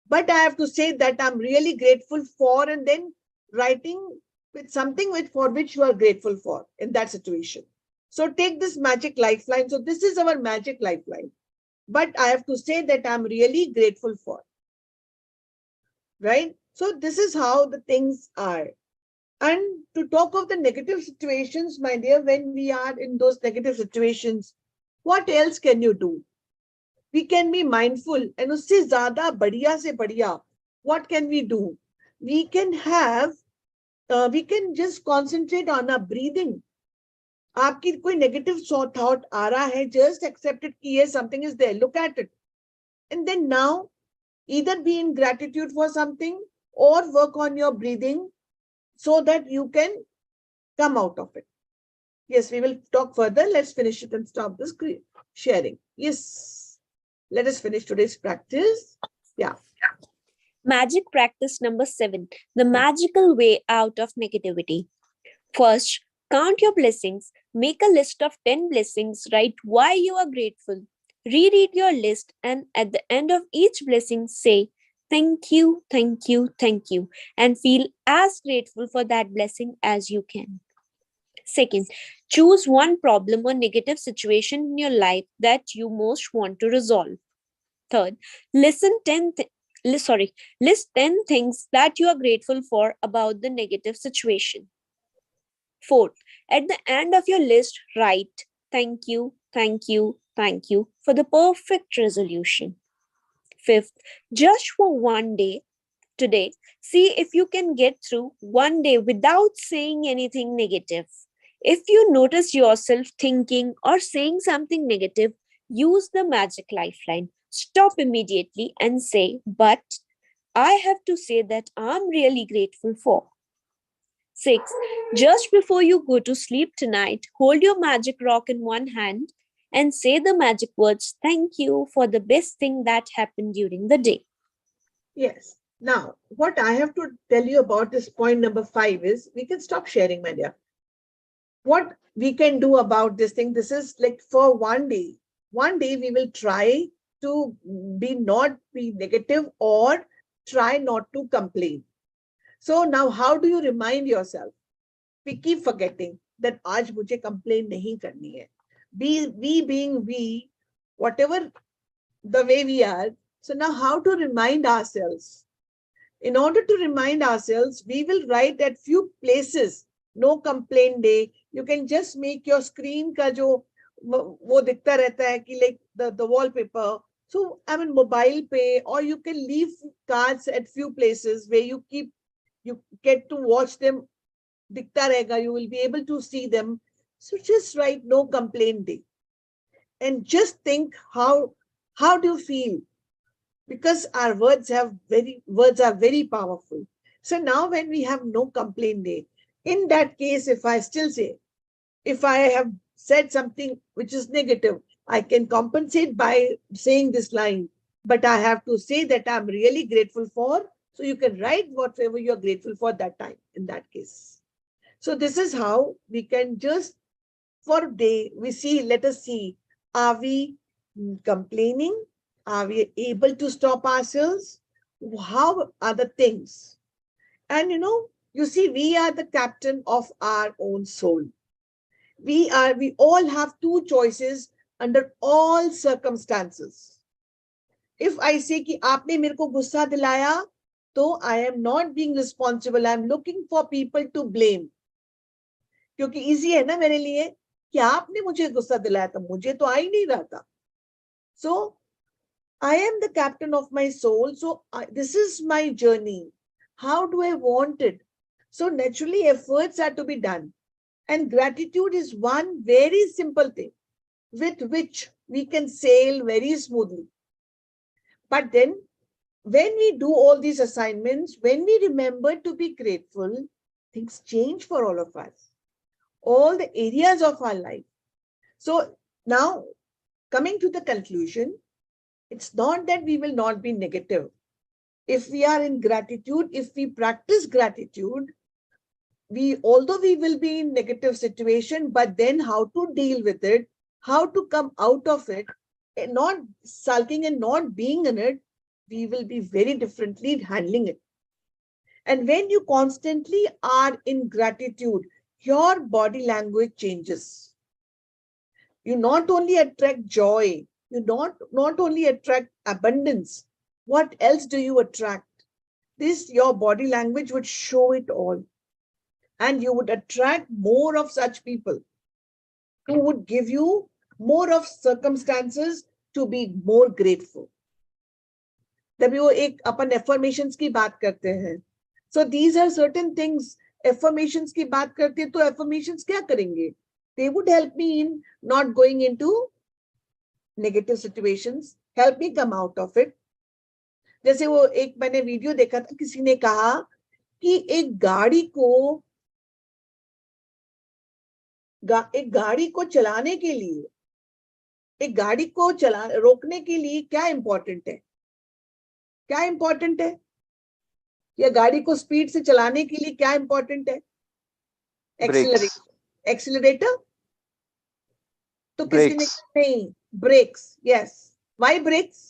But I have to say that I'm really grateful for, and then writing with something for which you are grateful for in that situation. So take this magic lifeline. So this is our magic lifeline. But I have to say that I'm really grateful for. Right? So this is how the things are. And to talk of the negative situations, my dear, when we are in those negative situations, what else can you do? We can be mindful. And usse zyada badhiya se badhiya, what can we do? We can just concentrate on our breathing. आपकी कोई negative thought आ रहा है, just accept it कि yes, something is there, look at it. And then now, either be in gratitude for something or work on your breathing so that you can come out of it. Yes, we will talk further. Let's finish it and stop the screen sharing. Yes, let us finish today's practice. Yeah. Magic practice number 7, the magical way out of negativity. First, count your blessings. Make a list of 10 blessings. Write why you are grateful. Reread your list, and at the end of each blessing, say, thank you, thank you, thank you, and feel as grateful for that blessing as you can. Second, choose one problem or negative situation in your life that you most want to resolve. Third, list 10 things that you are grateful for about the negative situation. Fourth, at the end of your list, write thank you, thank you, thank you for the perfect resolution. Fifth, just for one day, today, see if you can get through one day without saying anything negative. If you notice yourself thinking or saying something negative, use the magic lifeline. Stop immediately and say, but I have to say that I'm really grateful for. 6. Just before you go to sleep tonight, hold your magic rock in one hand and say the magic words, thank you for the best thing that happened during the day. Yes. Now, what I have to tell you about this point number 5 is, we can stop sharing, my dear. What we can do about this thing, this is like for one day. One day we will try to not be negative or try not to complain. So now how do you remind yourself? We keep forgetting that आज मुझे complain नहीं करनी है. We being we, whatever the way we are. So now how to remind ourselves? In order to remind ourselves, we will write at few places, no complaint day. You can just make your screen का जो वो दिखता रहता है कि like the wallpaper. So I mean mobile pay, or you can leave cards at few places where you get to watch them. Dikhta rahega, you will be able to see them. So just write no complaint day. And just think how do you feel? Because our words are very powerful. So now when we have no complaint day, in that case, if I still say, if I have said something which is negative, I can compensate by saying this line, but I have to say that I'm really grateful for. So you can write whatever you're grateful for that time in that case. So this is how we can just, for a day, let us see, are we complaining? Are we able to stop ourselves? How are the things? And you see, we are the captain of our own soul. We all have two choices under all circumstances. If I say कि आपने मेरे को गुस्सा दिलाया, तो I am not being responsible. I am looking for people to blame. क्योंकि easy है ना मेरे लिए कि आपने मुझे गुस्सा दिलाया था, मुझे तो आ ही नहीं रहा था. So I am the captain of my soul. So this is my journey. How do I want it? So naturally efforts are to be done. And gratitude is one very simple thing with which we can sail very smoothly. But then when we do all these assignments, when we remember to be grateful, things change for all of us. All the areas of our life. So now coming to the conclusion, it's not that we will not be negative. If we are in gratitude, if we practice gratitude, although we will be in negative situation, but then how to deal with it, how to come out of it, and not sulking and not being in it, we will be very differently handling it. And when you constantly are in gratitude, your body language changes. You not only attract joy, you not only attract abundance. What else do you attract? This, your body language would show it all. And you would attract more of such people who would give you more of circumstances to be more grateful. तभी वो एक अपन affirmations की बात करते हैं. So these are certain things. Affirmations की बात करते हैं तो affirmations क्या करेंगे? They would help me in not going into negative situations, help me come out of it. जैसे वो एक मैंने वीडियो देखा था, किसी ने कहा कि एक गाड़ी को चलाने के लिए, एक गाड़ी को रोकने के लिए क्या इंपॉर्टेंट है? क्या इंपॉर्टेंट है? या गाड़ी को स्पीड से चलाने के लिए क्या इंपॉर्टेंट है? एक्सीलरेटर. तो किसी ने नहीं, brakes. Yes. Why brakes?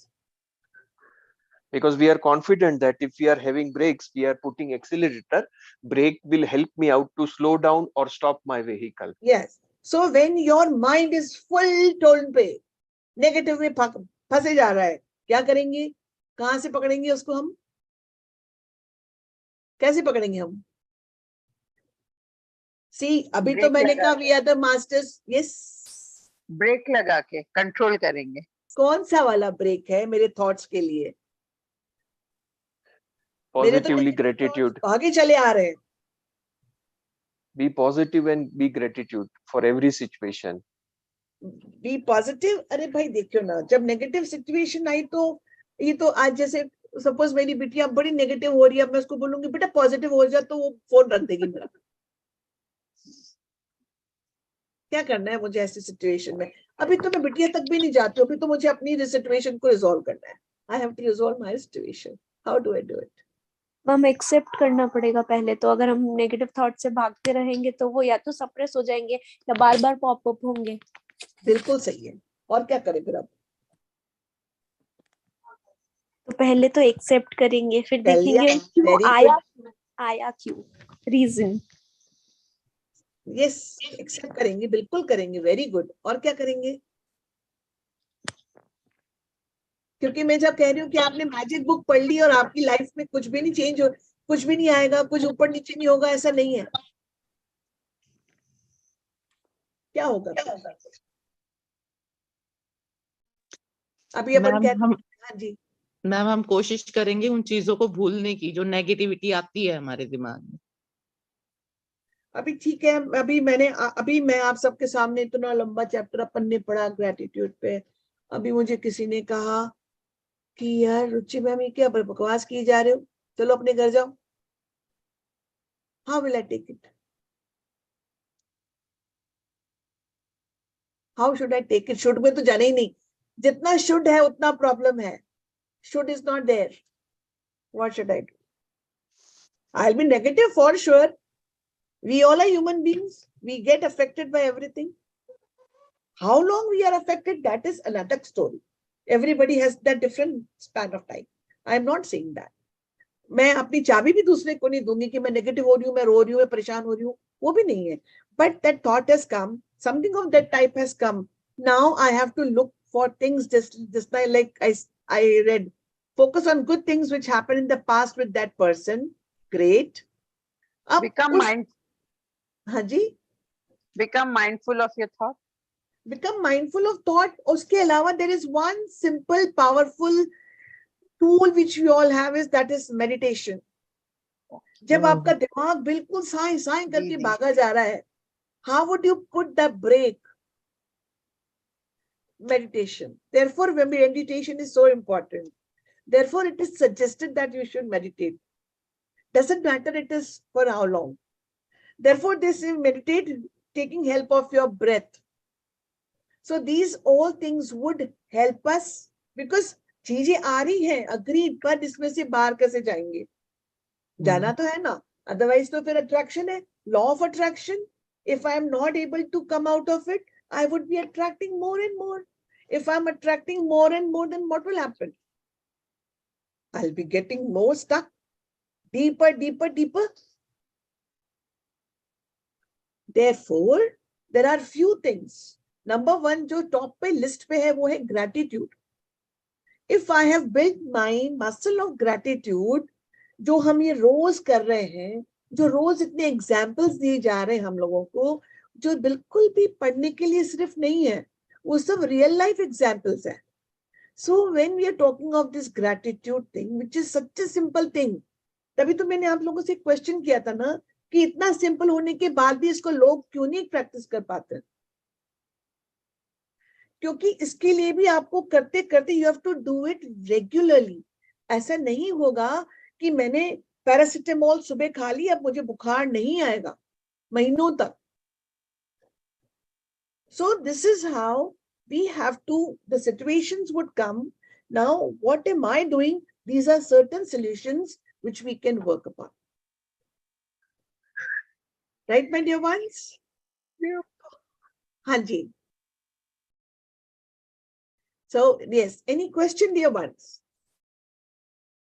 Because we are confident that if we are having brakes, we are putting accelerator, brake will help me out to slow down or stop my vehicle. Yes. So when your mind is full tone पे, negative में फंसे जा रहा है, क्या करेंगे? कहाँ से पकड़ेंगे उसको हम? कैसे पकड़ेंगे हम? See, अभी तो मैंने कहा we are the masters. Yes. Brake लगा के कंट्रोल करेंगे. कौन सा वाला ब्रेक है मेरे थॉट्स के लिए? Positively gratitude. आगे चले आ रहे हैं. Be positive and be gratitude for every situation. Be positive. अरे भाई देखियो ना, जब नेगेटिव सिचुएशन आई तो ये तो आज जैसे सपोज मेरी बिटिया बड़ी नेगेटिव हो रही है, मैं उसको बोलूंगी बेटा पॉजिटिव हो जा, तो वो फोन रख देगी मेरा. क्या करना है मुझे ऐसी सिचुएशन में? अभी तो मैं बिटिया तक भी नहीं जाती हूँ, अभी तो मुझे अपनी सिचुएशन को रिजॉल्व करना है. I have to resolve my situation. How do I do it? हम एक्सेप्ट करना पड़ेगा पहले तो. अगर हम नेगेटिव थॉट से भागते रहेंगे तो वो या तो सप्रेस हो जाएंगे या बार बार पॉप अप होंगे. बिल्कुल सही है. और क्या करें फिर? अब तो पहले तो एक्सेप्ट करेंगे, फिर देखेंगे क्यों आया क्यों, रीजन. यस, एक्सेप्ट करेंगे, बिल्कुल करेंगे. Very good. और क्या करेंगे? क्योंकि मैं जब कह रही हूँ कि आपने मैजिक बुक पढ़ ली और आपकी लाइफ में कुछ भी नहीं चेंज हो, कुछ भी नहीं आएगा, कुछ ऊपर नीचे नहीं होगा, ऐसा नहीं है. क्या होगा? अभी अपन कहते हैं. हाँ जी मैम, हम कोशिश करेंगे उन चीजों को भूलने की जो नेगेटिविटी आती है हमारे दिमाग में. अभी ठीक है. अभी मैं आप सबके सामने इतना लंबा चैप्टर अपन ने पढ़ा ग्रेटिट्यूड पे. अभी मुझे किसी ने कहा कि यार रुचि मैम ये क्या बकवास किए जा रहे हो, चलो अपने घर जाओ. How will I take it? How should I take it? Should में तो जाने ही नहीं. जितना शुड है उतना प्रॉब्लम है. Should is not there. What should I do? I will be negative for sure. We all are human beings. We get affected by everything. How long we are affected, that is another story. Everybody has that different span of time. I am not saying that. मैं अपनी चाबी भी दूसरे को नहीं दूंगी कि मैं नेगेटिव हो रही हूँ, मैं रो रही हूँ, मैं परेशान हो रही हूँ, वो भी नहीं है. But that thought has come. Something of that type has come. Now I have to look for things just like I read. Focus on good things which happened in the past with that person. Great. Become mindful. हाँ जी. Become mindful of your thought. Become mindful of thought. उसके अलावा there is one simple powerful tool which we all have, is that is meditation. जब आपका दिमाग बिल्कुल साए साए करके भागा जा रहा है, how would you put the break? Meditation. Therefore, meditation is so important. Therefore, it is suggested that you should meditate. Doesn't matter it is for how long. Therefore, they say meditate taking help of your breath. So these all things would help us, because चीजें आ रही हैं, agreed, पर इसमें से बाहर कैसे जाएंगे? जाना तो है ना, otherwise तो फिर attraction है, law of attraction. If I am not able to come out of it, I would be attracting more and more. If I'm attracting more and more, then what will happen? I'll be getting more stuck. deeper, deeper, deeper. Therefore, there are few things. Number one, जो top पे list पे है वो है gratitude. If I have built my muscle of gratitude, जो हम ये रोज कर रहे हैं, जो रोज इतने एग्जाम्पल्स दिए जा रहे हैं हम लोगों को, जो बिल्कुल भी पढ़ने के लिए सिर्फ नहीं है, वो सब रियल लाइफ एग्जाम्पल्स है. So when we are talking of this gratitude thing, which is such a simple thing, तभी तो मैंने आप लोगों से क्वेश्चन किया था ना कि इतना सिंपल होने के बाद भी इसको लोग क्यों नहीं प्रैक्टिस कर पाते. क्योंकि इसके लिए भी आपको करते करते you have to do it regularly. ऐसा नहीं होगा कि मैंने पैरासिटामोल सुबह खा ली अब मुझे बुखार नहीं आएगा महीनों तक. So this is how we have to, the situations would come. Now, what am I doing? These are certain solutions which we can work upon. Right, my dear ones? Yep. Hanji. So, yes, any question, dear ones?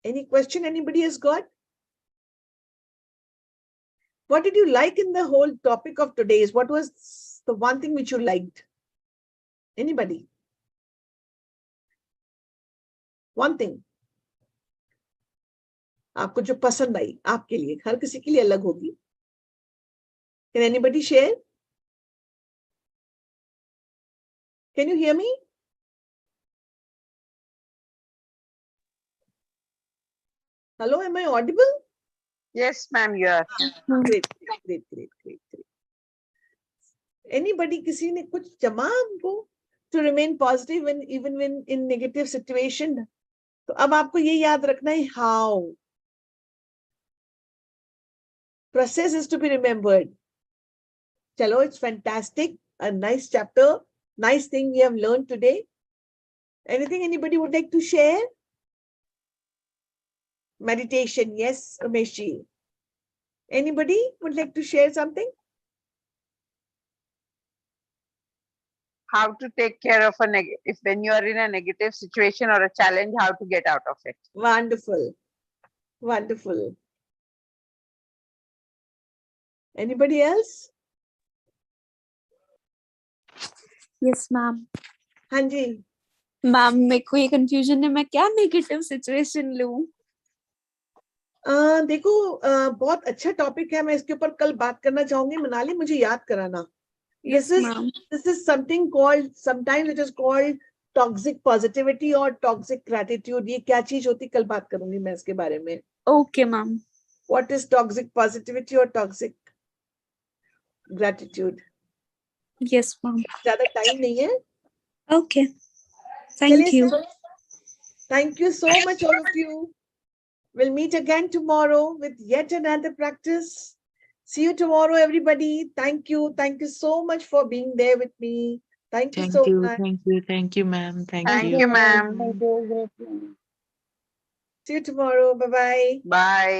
Any question anybody has got? What did you like in the whole topic of today's? What was the one thing which you liked? Anybody? One thing. आपको जो पसंद आई आपके लिए, हर किसी के लिए अलग होगी. Can anybody share? Can you hear me? Hello, am I audible? Yes, ma'am, you are. Great, great, great, great, great. Anybody, किसी ने कुछ जमा हमको to remain positive when even when in negative situation? तो अब आपको ये याद रखना है how. Process is to be remembered. Chalo, it's fantastic. A nice chapter. Nice thing we have learned today. Anything anybody would like to share? Meditation. Yes, Rameshji. Anybody would like to share something? How to take care of if when you are in a negative situation or a challenge, how to get out of it. Wonderful. Wonderful. Anybody else? Yes, ma'am. हाँ जी. Ma'am मेरे को ये confusion है मैं क्या negative situation लूं. देखो बहुत अच्छा टॉपिक है. मैं इसके ऊपर कल बात करना चाहूंगी. मनाली मुझे याद कराना. Yes, ma'am. This is something called, sometimes it is called toxic positivity or toxic gratitude. ये क्या चीज होती, कल बात करूंगी मैं इसके बारे में. Okay, ma'am. What is toxic positivity or toxic gratitude? Yes, ma'am. ज्यादा टाइम नहीं है. Okay. Thank you. Thank you so much, all of you. We'll meet again tomorrow with yet another practice. See you tomorrow, everybody. Thank you. Thank you so much for being there with me. Thank you so much. Thank you, ma'am. Thank Thank you. you, ma'am. See you tomorrow. Bye-bye. Bye.